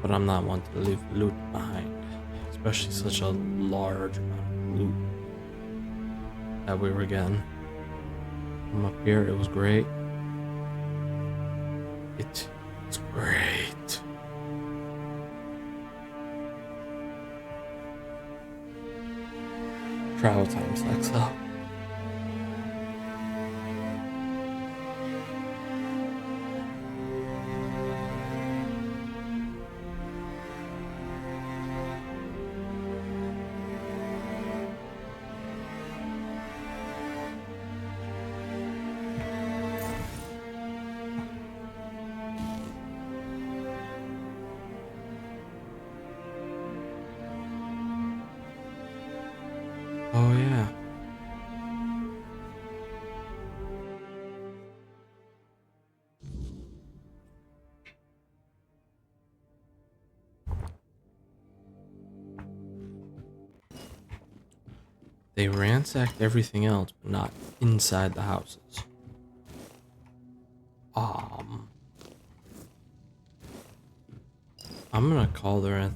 but I'm not one to leave loot behind, especially such a large amount of loot that we were getting. From up here, it was great. It's great. Travel time sucks up. Oh yeah. They ransacked everything else, but not inside the houses. Um, I'm gonna call their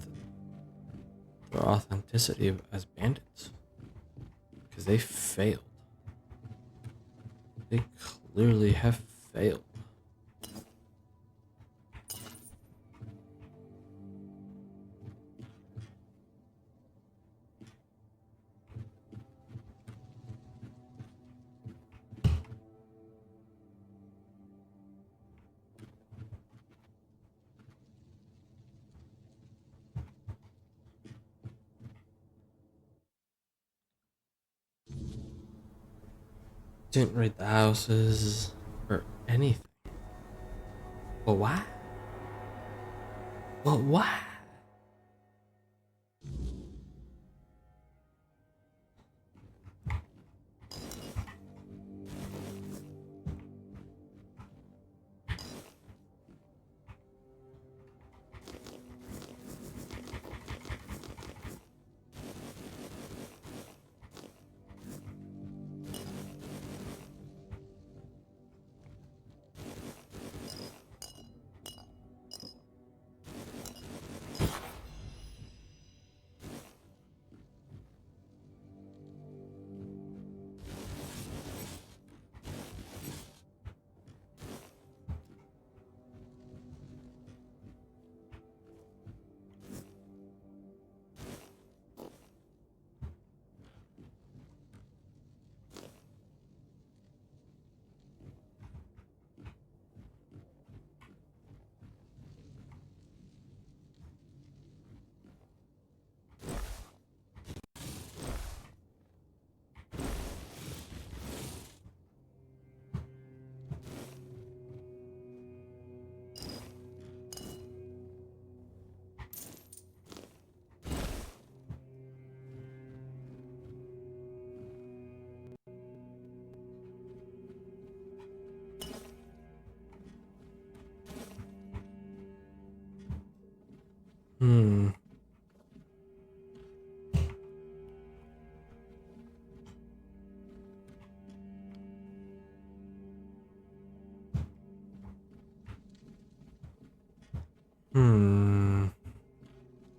authenticity as bandits because they failed. They clearly have failed. Didn't raid the houses or anything. But why? But why? Hmm. Hmm.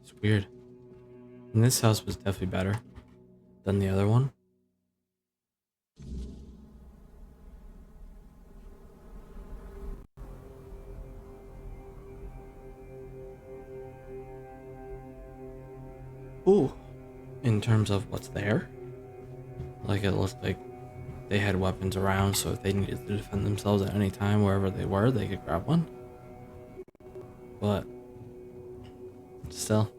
It's weird. And this house was definitely better than the other one. Ooh. In terms of what's there, like it looked like they had weapons around, so if they needed to defend themselves at any time, wherever they were, they could grab one. But still.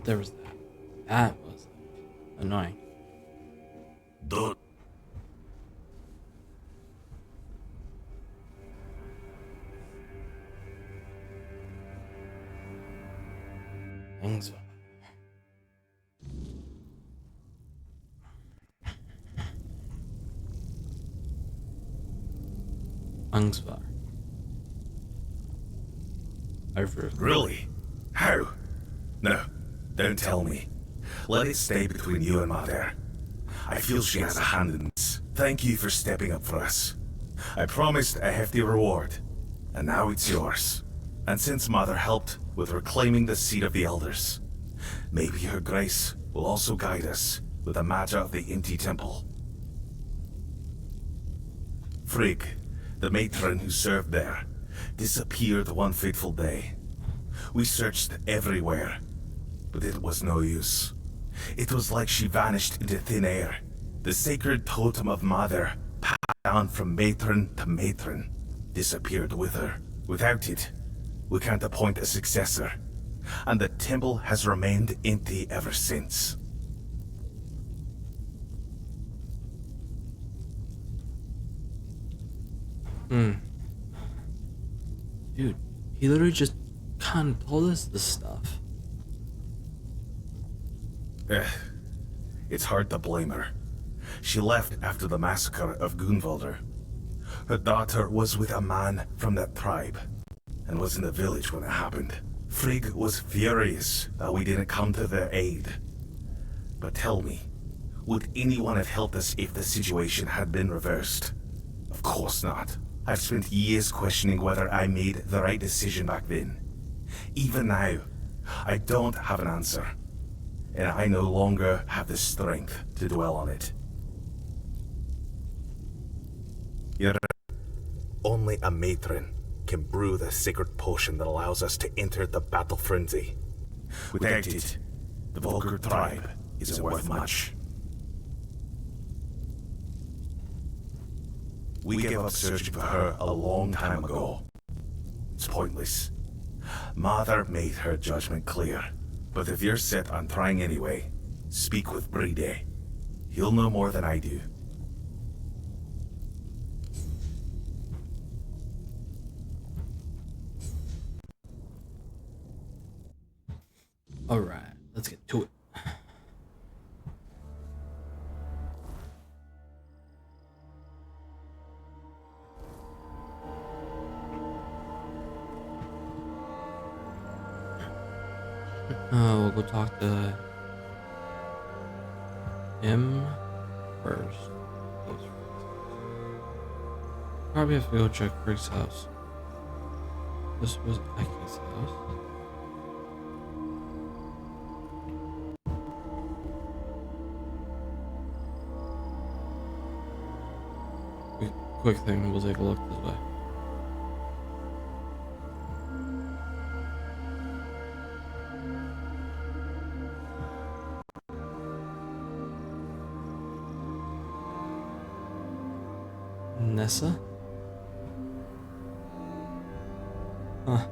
There was that. That was annoying. Don't. Things. Angsvar. Really? How? No, don't tell me. Let it stay between you and Mother. I feel she has a hand in this. Thank you for stepping up for us. I promised a hefty reward, and now it's yours. And since Mother helped with reclaiming the seat of the Elders, maybe her grace will also guide us with the matter of the empty temple. Frigg, the matron who served there, disappeared one fateful day. We searched everywhere, but it was no use. It was like she vanished into thin air. The sacred totem of Mother, passed down from matron to matron, disappeared with her. Without it, we can't appoint a successor, and the temple has remained empty ever since. Dude, he literally just can't told us this stuff. It's hard to blame her. She left after the massacre of Gunvalder. Her daughter was with a man from that tribe, and was in the village when it happened. Frigg was furious that we didn't come to their aid. But tell me, would anyone have helped us if the situation had been reversed? Of course not. I've spent years questioning whether I made the right decision back then. Even now, I don't have an answer, and I no longer have the strength to dwell on it. You're only a matron can brew the sacred potion that allows us to enter the battle frenzy. Without it, the Vulgar tribe isn't worth much. We gave up searching for her a long time ago. It's pointless. Mother made her judgment clear, but if you're set on trying anyway, speak with Bride. He'll know more than I do. Alright, let's get to it. We'll go talk to him first. Probably have to go check Frigg's house. This was Aki's house. Quick thing, we'll take a look this way. Nessa? Huh.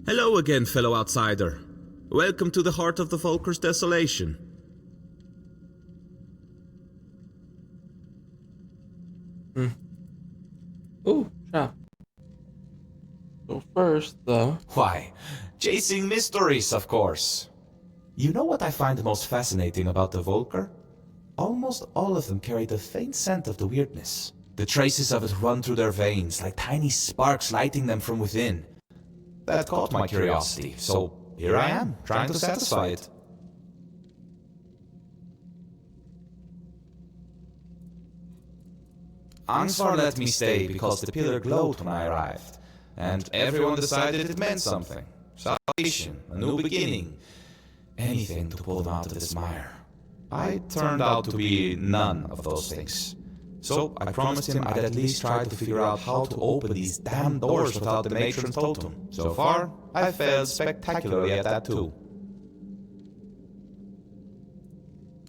Hello again, fellow outsider. Welcome to the heart of the Volker's desolation. Oh, shop. So first, though... Why, chasing mysteries, of course. You know what I find the most fascinating about the Volker? Almost all of them carry the faint scent of the weirdness. The traces of it run through their veins, like tiny sparks lighting them from within. That caught my curiosity, so here I am, trying to satisfy it. Ansvar let me stay because the pillar glowed when I arrived, and everyone decided it meant something. Salvation, a new beginning. Anything to pull them out of this mire. I turned out to be none of those things. So I promised him I'd at least try to figure out how to open these damn doors without the matron's totem. So far, I failed spectacularly at that too.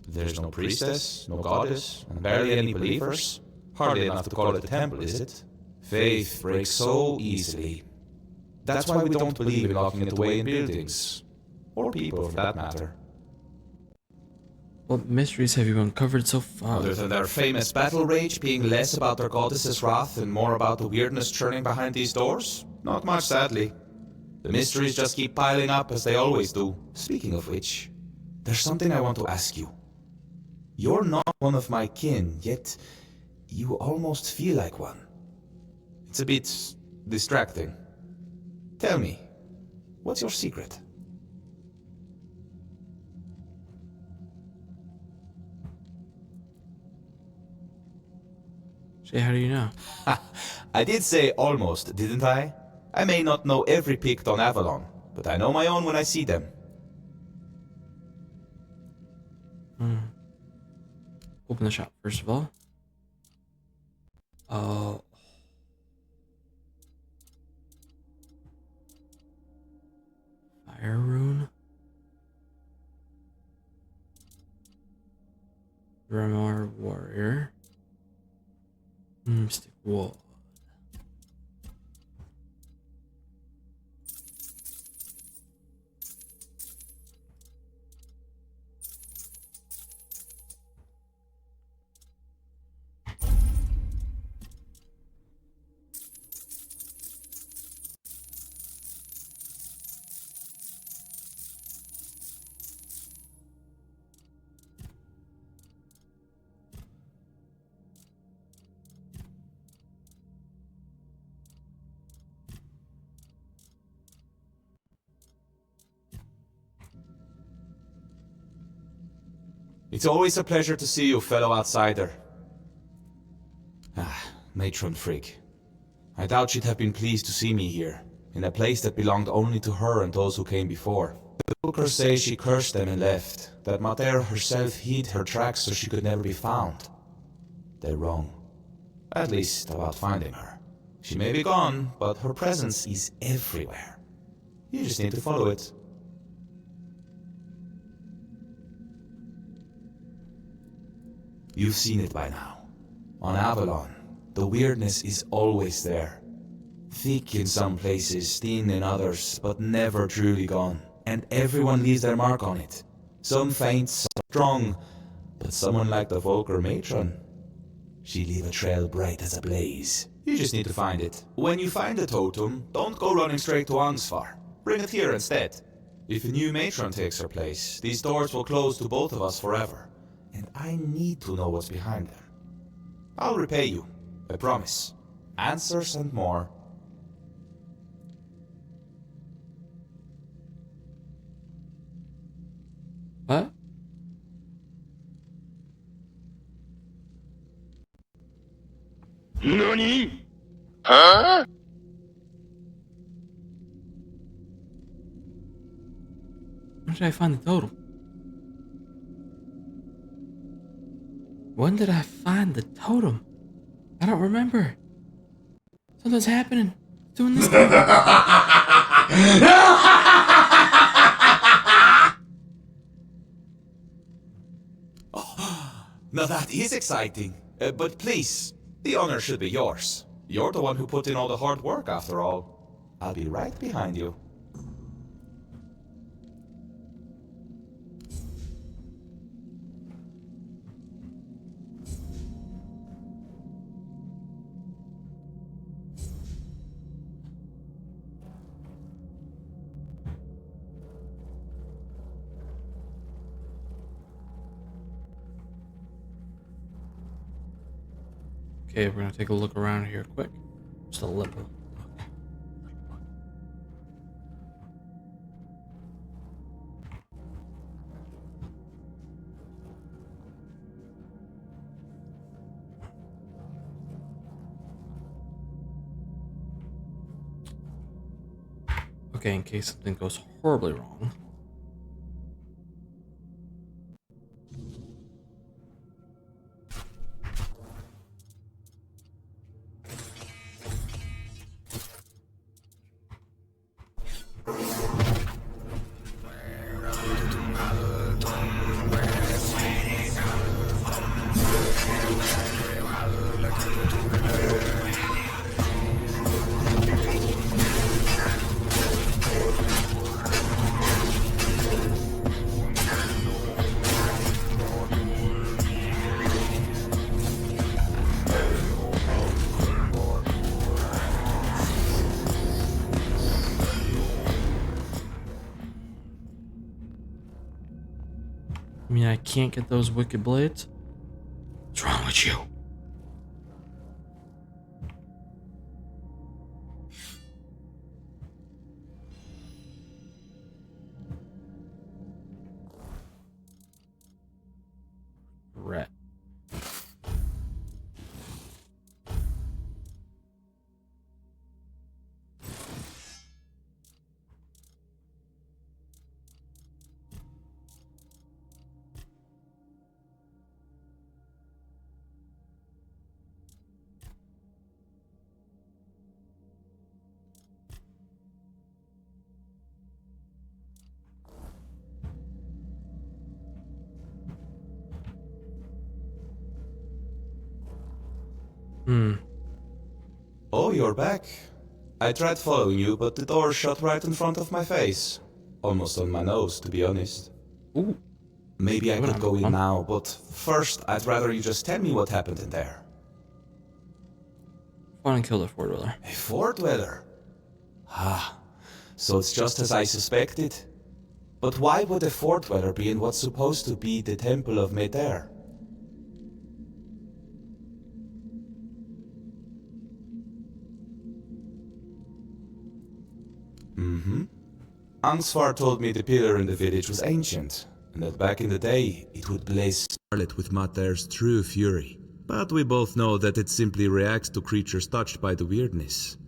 There's no priestess, no goddess, and barely any believers. Hardly enough to call it a temple, is it? Faith breaks so easily. That's why we don't believe in locking it away in buildings. Or people, for that matter. What mysteries have you uncovered so far? Other than their famous battle rage being less about their goddess's wrath and more about the weirdness churning behind these doors? Not much, sadly. The mysteries just keep piling up as they always do. Speaking of which, there's something I want to ask you. You're not one of my kin, yet you almost feel like one. It's a bit distracting. Tell me, what's your secret? Shay, how do you know? I did say almost, didn't I? I may not know every pict on Avalon, but I know my own when I see them. Open the shop, first of all. Oh. Fire rune. Grimoire warrior. Mystic wall. It's always a pleasure to see you, fellow outsider. Matron freak. I doubt she'd have been pleased to see me here, in a place that belonged only to her and those who came before. The bookers say she cursed them and left, that Mater herself hid her tracks so she could never be found. They're wrong. At least about finding her. She may be gone, but her presence is everywhere. You just need to follow it. You've seen it by now. On Avalon, the weirdness is always there. Thick in some places, thin in others, but never truly gone. And everyone leaves their mark on it. Some faint, some strong, but someone like the Volker matron, she'd leave a trail bright as a blaze. You just need to find it. When you find the totem, don't go running straight to Angsvar. Bring it here instead. If a new matron takes her place, these doors will close to both of us forever. And I need to know what's behind them. I'll repay you, I promise. Answers and more. What? NANI? Huh? Where did I find the totem? When did I find the totem? I don't remember. Something's happening. It's doing this thing. Now that is exciting. But please, the honor should be yours. You're the one who put in all the hard work after all. I'll be right behind you. Okay, we're gonna take a look around here quick. Just a little. Okay, in case something goes horribly wrong. I mean, I can't get those wicked blades. What's wrong with you? Rat. Oh, you're back. I tried following you, but the door shut right in front of my face. Almost on my nose, to be honest. Ooh. Maybe I Hold could on, go in huh? now, but first I'd rather you just tell me what happened in there. Fun and kill the four dweller. A four dweller? Ah, so it's just as I suspected. But why would a four dweller be in what's supposed to be the Temple of Meter? Ansvar told me the pillar in the village was ancient, and that back in the day it would blaze scarlet with Mater's true fury. But we both know that it simply reacts to creatures touched by the weirdness,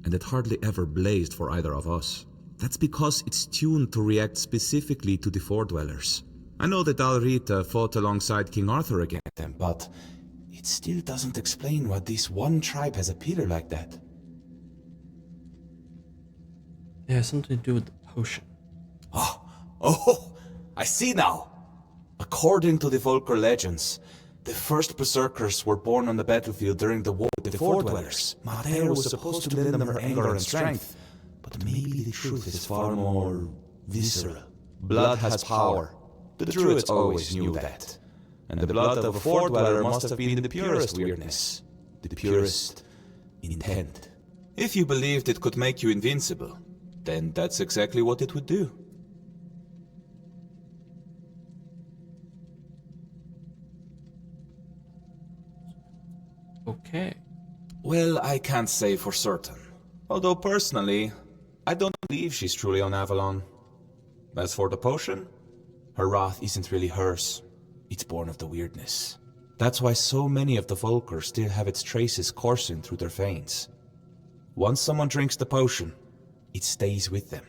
and it hardly ever blazed for either of us. That's because it's tuned to react specifically to the Four Dwellers. I know that Alrita fought alongside King Arthur against them, but it still doesn't explain why this one tribe has a pillar like that. It has something to do with the potion. Oh, I see now! According to the Volker legends, the first berserkers were born on the battlefield during the war with the Four Dwellers. Mater was supposed to lend them her anger and strength, but maybe the truth is far more visceral. Blood has power. The Druids always knew that. And the blood of a Four Dweller must have been the purest weirdness. The purest intent. If you believed it could make you invincible, then that's exactly what it would do. Okay. Well, I can't say for certain. Although personally, I don't believe she's truly on Avalon. As for the potion, her wrath isn't really hers. It's born of the weirdness. That's why so many of the Volker still have its traces coursing through their veins. Once someone drinks the potion, it stays with them.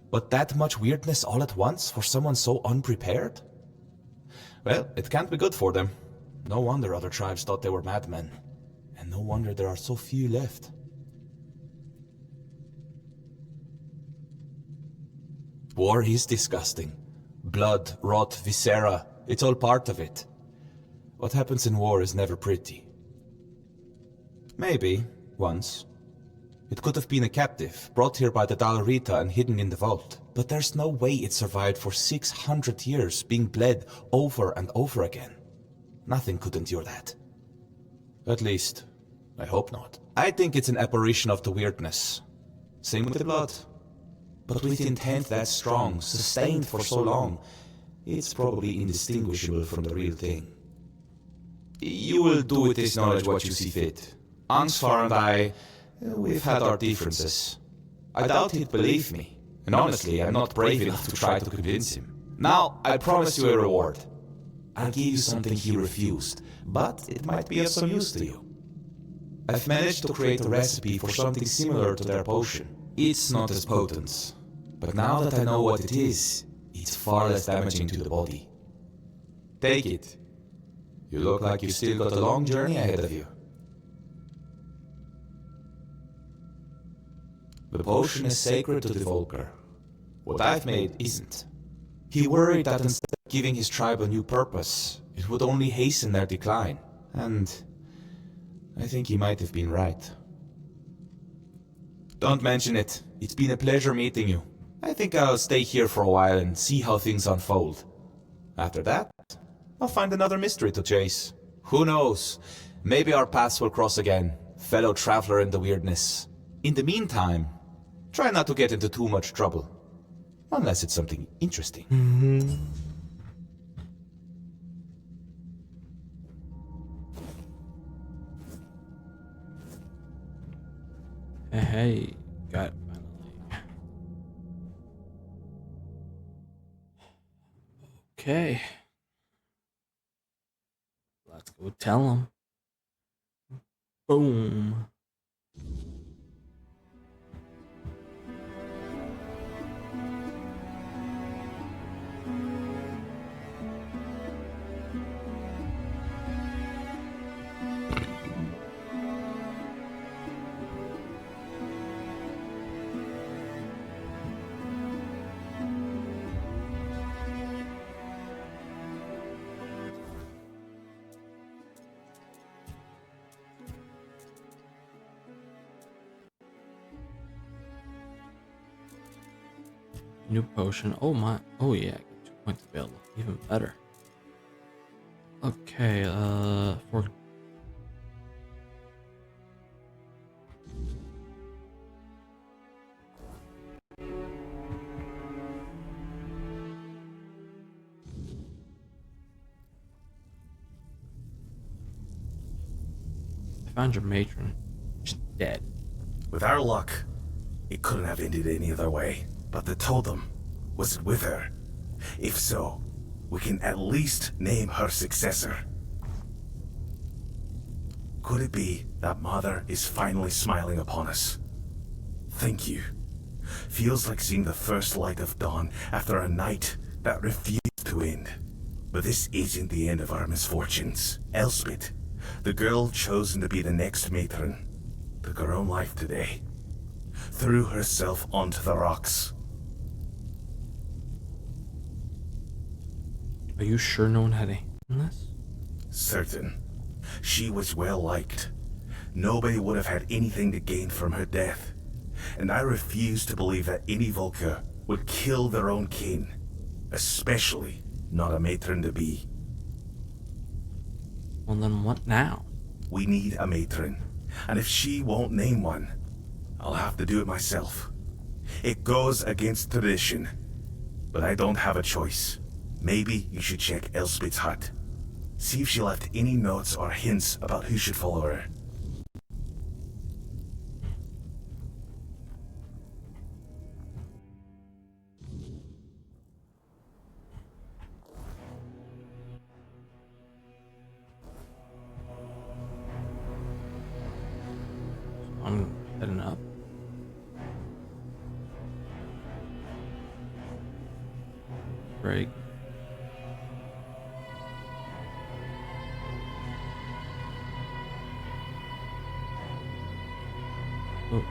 But that much weirdness all at once for someone so unprepared? Well, it can't be good for them. No wonder other tribes thought they were madmen. And no wonder there are so few left. War is disgusting. Blood, rot, viscera, it's all part of it. What happens in war is never pretty. Maybe, once. It could have been a captive, brought here by the Dalrita and hidden in the vault. But there's no way it survived for 600 years, being bled over and over again. Nothing could endure that. At least, I hope not. I think it's an apparition of the weirdness. Same with the blood. But with intent that strong, sustained for so long, it's probably indistinguishable from the real thing. You will do with this knowledge what you see fit. Ansvar and I, we've had our differences. I doubt he'd believe me. And honestly, I'm not brave enough to try to convince him. Now, I promise you a reward. I'll give you something he refused, but it might be of some use to you. I've managed to create a recipe for something similar to their potion. It's not as potent, but now that I know what it is, it's far less damaging to the body. Take it. You look like you've still got a long journey ahead of you. The potion is sacred to the Volker. What I've made isn't. He worried that instead of giving his tribe a new purpose, it would only hasten their decline. And I think he might have been right. Don't mention it. It's been a pleasure meeting you. I think I'll stay here for a while and see how things unfold. After that, I'll find another mystery to chase. Who knows? Maybe our paths will cross again, fellow traveler in the weirdness. In the meantime, try not to get into too much trouble. Unless it's something interesting. Okay, got it finally. Okay, let's go tell him. Boom. New potion. Oh my. Oh yeah, I get 2 points available. Even better. Okay, for I found your matron. She's dead. With our luck, it couldn't have ended any other way. But the totem, was it with her? If so, we can at least name her successor. Could it be that Mother is finally smiling upon us? Thank you. Feels like seeing the first light of dawn after a night that refused to end. But this isn't the end of our misfortunes. Elspeth, the girl chosen to be the next matron, took her own life today. Threw herself onto the rocks. Are you sure no one had a hand in this? Certain. She was well liked. Nobody would have had anything to gain from her death. And I refuse to believe that any Volker would kill their own kin. Especially not a matron-to-be. Well then what now? We need a matron. And if she won't name one, I'll have to do it myself. It goes against tradition. But I don't have a choice. Maybe you should check Elspeth's hut. See if she left any notes or hints about who should follow her. I'm heading up. Break. Oh.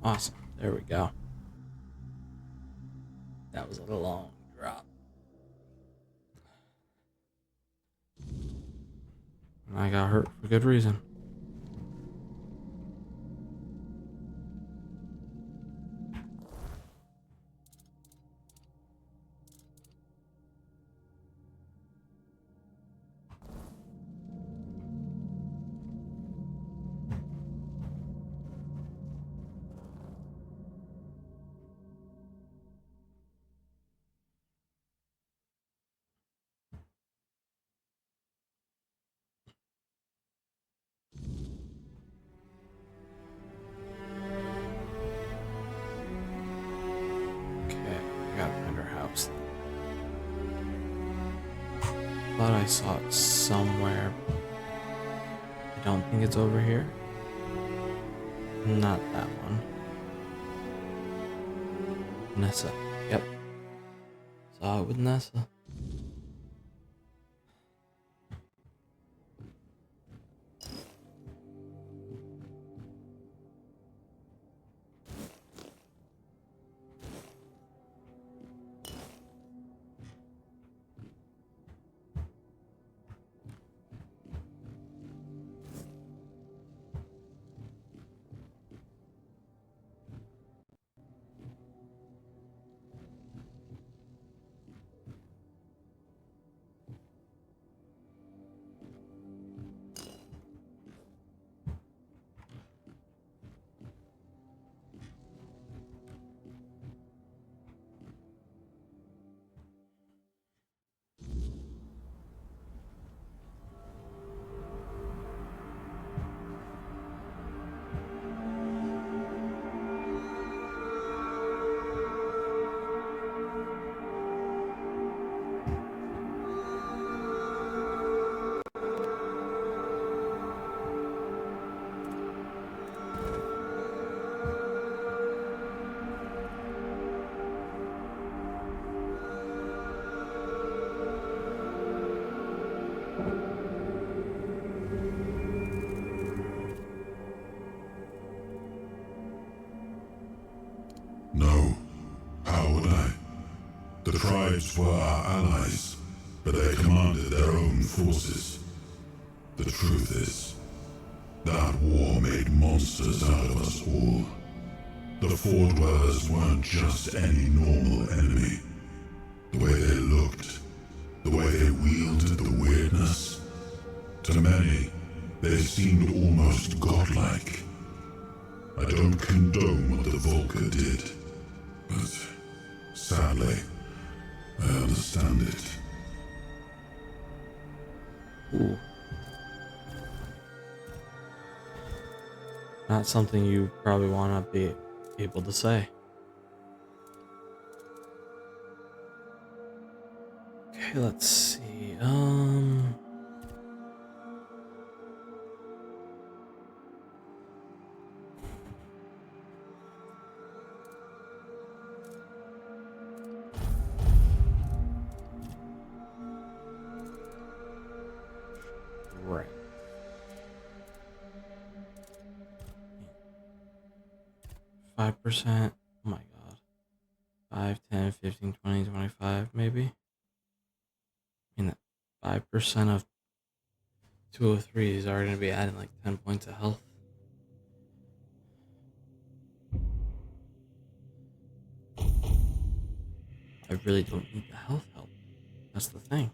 Awesome. There we go. That was a long drop. And I got hurt for good reason. Okay, I gotta find her house. Thought I saw it somewhere. I don't think it's over here. Not that one. Nessa. Yep. Saw it with Nessa. The tribes were our allies, but they commanded their own forces. The truth is, that war made monsters out of us all. The Four Dwellers weren't just any normal enemy. The way they looked, the way they wielded the weirdness. To many, they seemed almost godlike. I don't condone what the Volker did, but sadly, I understand it. Ooh. Not something you probably want to be able to say. Okay, let's see. Right. 5%. Oh my god. 5, 10, 15, 20, 25, maybe. I mean, that 5% of 203s are going to be adding like 10 points of health. I really don't need the health help. That's the thing.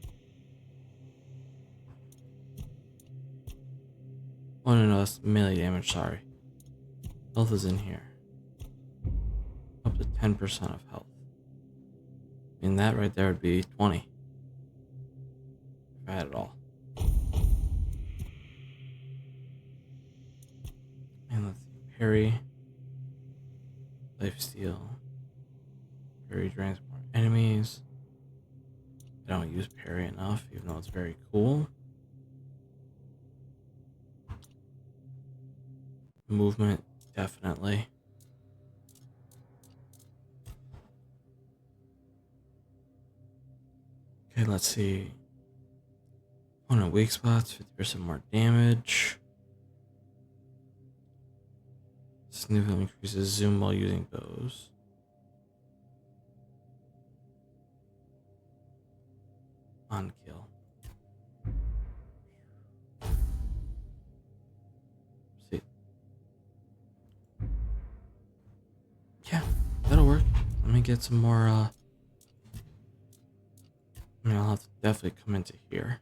Oh no, that's melee damage, sorry. Health is in here. Up to 10% of health. I mean, that right there would be 20. If I had it all. And let's see. Parry. Lifesteal. Parry drains more enemies. I don't use parry enough, even though it's very cool. Movement, definitely. Okay, let's see. Opponent weak spots, 50% more damage. Significantly increases zoom while using bows. On kill. See. Yeah, that'll work. Let me get some more, I mean, I'll have to definitely come into here.